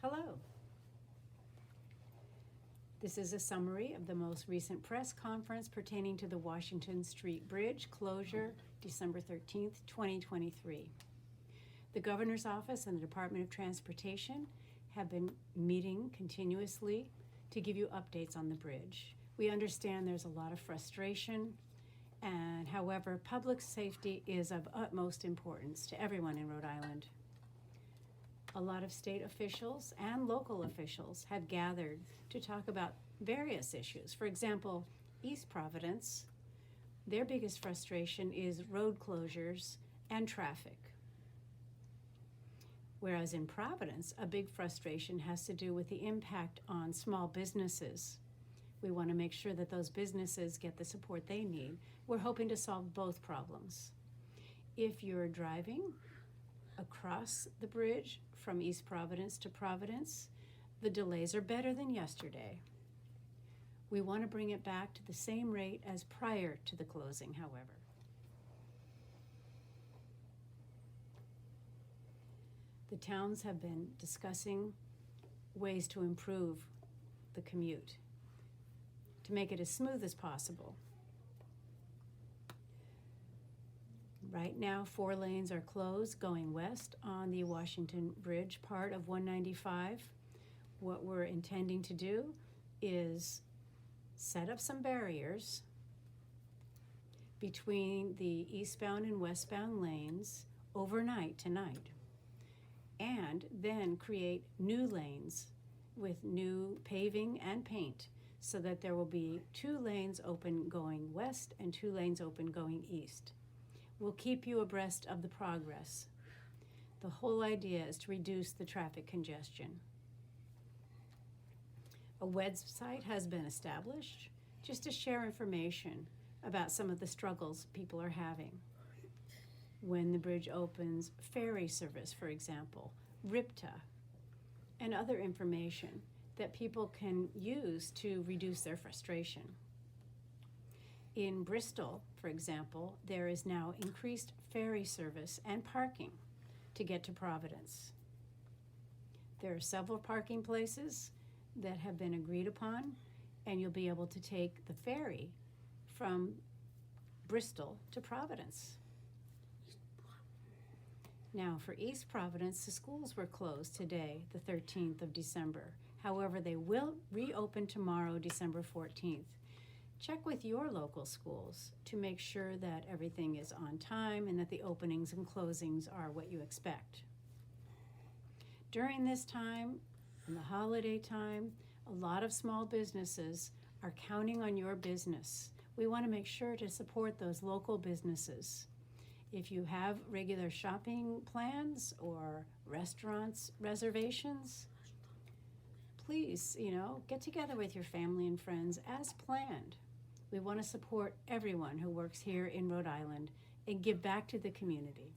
Hello. This is a summary of the most recent press conference pertaining to the Washington Street Bridge closure, December 13th, 2023. The Governor's Office and the Department of Transportation have been meeting continuously to give you updates on the bridge. We understand there's a lot of frustration, and however, public safety is of utmost importance to everyone in Rhode Island. A lot of state officials and local officials have gathered to talk about various issues. For example, East Providence, their biggest frustration is road closures and traffic. Whereas in Providence, a big frustration has to do with the impact on small businesses. We want to make sure that those businesses get the support they need. We're hoping to solve both problems. If you're driving across the bridge from East Providence to Providence, the delays are better than yesterday. We want to bring it back to the same rate as prior to the closing, however. The towns have been discussing ways to improve the commute, to make it as smooth as possible. Right now, 4 lanes are closed going west on the Washington Bridge part of 195. What we're intending to do is set up some barriers between the eastbound and westbound lanes overnight tonight, and then create new lanes with new paving and paint so that there will be 2 lanes open going west and 2 lanes open going east. We'll keep you abreast of the progress. The whole idea is to reduce the traffic congestion. A website has been established just to share information about some of the struggles people are having. When the bridge opens, Ferry service, for example, RIPTA, and other information that people can use to reduce their frustration. In Bristol, for example, there is now increased ferry service and parking to get to Providence. There are several parking places that have been agreed upon, and you'll be able to take the ferry from Bristol to Providence. Now, for East Providence, the schools were closed today, the 13th of December. However, they will reopen tomorrow, December 14th. Check with your local schools to make sure that everything is on time and that the openings and closings are what you expect. During this time, in the holiday time, a lot of small businesses are counting on your business. We want to make sure to support those local businesses. If you have regular shopping plans or restaurants reservations, please, get together with your family and friends as planned. We want to support everyone who works here in Rhode Island and give back to the community.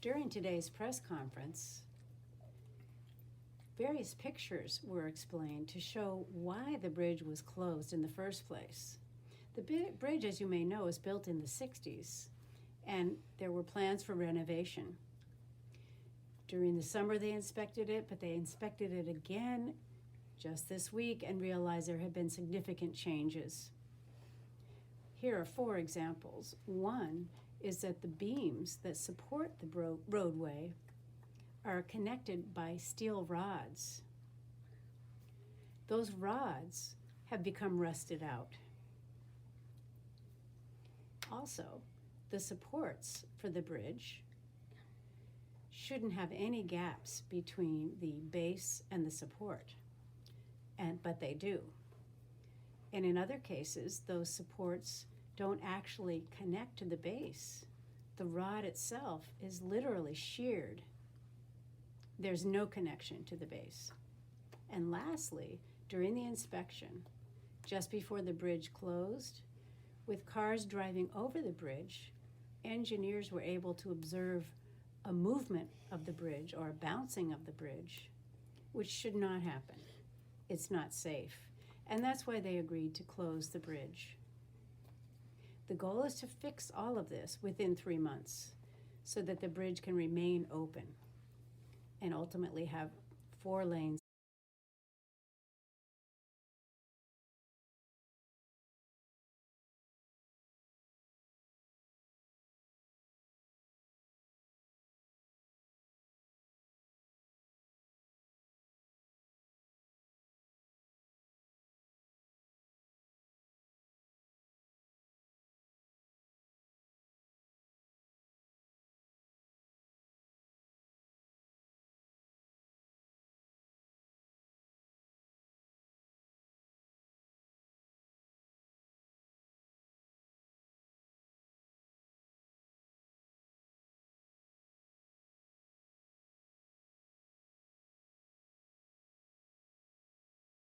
During today's press conference, various pictures were explained to show why the bridge was closed in the first place. The bridge, as you may know, was built in the 60s, and there were plans for renovation. During the summer they inspected it, but they inspected it again just this week and realized there had been significant changes. Here are 4 examples. One is that the beams that support the roadway are connected by steel rods. Those rods have become rusted out. Also, the supports for the bridge shouldn't have any gaps between the base and the support, but they do. And in other cases, those supports don't actually connect to the base. The rod itself is literally sheared. There's no connection to the base. And lastly, during the inspection, just before the bridge closed, with cars driving over the bridge, engineers were able to observe a movement of the bridge or a bouncing of the bridge, which should not happen. It's not safe. And that's why they agreed to close the bridge. The goal is to fix all of this within 3 months so that the bridge can remain open and ultimately have 4 lanes